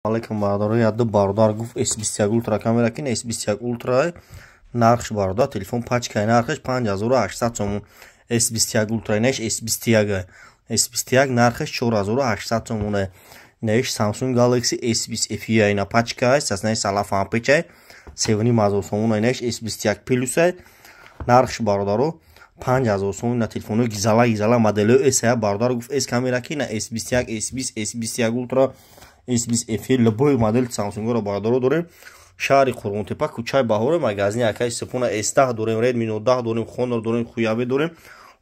Алейкум бардор, яд бардор гуфт S21 Ultra камера кин S21 Ultra нархш бардор телефон пачка нархш 5800 сом S21 Ultra неш S21 нархш 4800 сом неш Samsung Galaxy S20 FE на пачка сасне салафан пече 7 мазо сом неш S21 Plus нархш бардор 5000 сом на телефону гизала модель S бардор гуфт S камера кин S21 S20 S21 Ultra S20 FE любой модель Samsung-ро бардоро дорем. Шаҳри Қурғонтепа, кӯчаи Баҳоре, магазини акаи Сипуна S10 дорем, Redmi Note 10 дорем, Honor дорем, Хуяве дорем.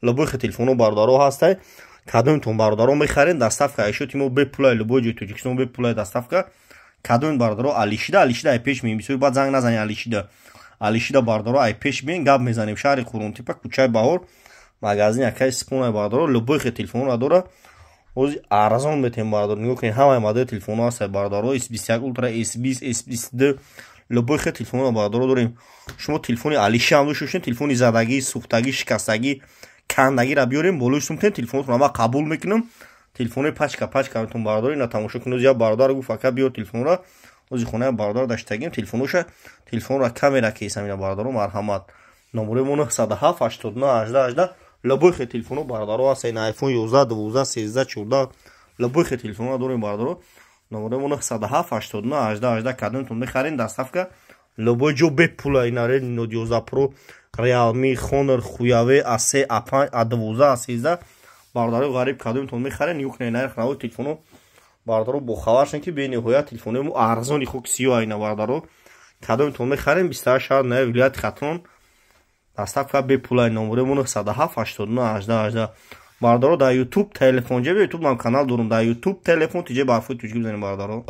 Любой телефоно бардоро ҳастай. Кадомтон бардоро мехарен, доставка айшо тимо бепулай любой ҷои Тоҷикистон бепулай доставка. Кадом бардоро Алишида ай пеш меем. Бисёр бад занг назани Алишида бардоро ай пеш меем. Гап мезанем шаҳри Қурғонтепа, кӯчаи Баҳор, магазини акаи Сипуна бардоро любой телефоно дора. Ози арзон метем бардор. Нигоҳ кунед ҳамаи модель телефонҳо ҳаст бардоро S21 Ultra, S20, S22 любой хел телефонҳо бардоро дорем. Шумо телефони Алиши ҳам дошта, телефони задагӣ, сӯхтагӣ, шикастагӣ, кандагиро биёрем, болои сумтен телефонотон ма қабул мекунам. Телефони пачкаметон бардори на тамошо кунед. Я бардор гуфт ака биёр телефонро. Ози хонаи бардор даштагим телефоноша, телефонро камера кейсамина бардоро марҳамат. Номери мо 907 89 18 любой хел телефоно бардоро ҳаст. iPhone 11, 12, 13, 14 любой хел телефоно дорем бардоро. Номери мо 907 89 18 кадомтон мехарин доставка любой ҷо бепула. ина Redmi Note 11 Pro, Realme, Honor, Huawei, A3, A5, A12, A13 бардори ғариб кадомтон мехарин. юкне нарх навои телефоно бардоро бо хабар шен ки бениҳоят телефони мо арзони хук сиёҳ ина бардоро кадомтон мехарин. 28 шаҳр наи вилояти Хатрон доставка бепулай. номери мо 907 89 18 бардоро дар YouTube телефон ҷеби YouTube ман канал дорум. дар YouTube телефон тиҷе барфои туҷги бизанем бардоро.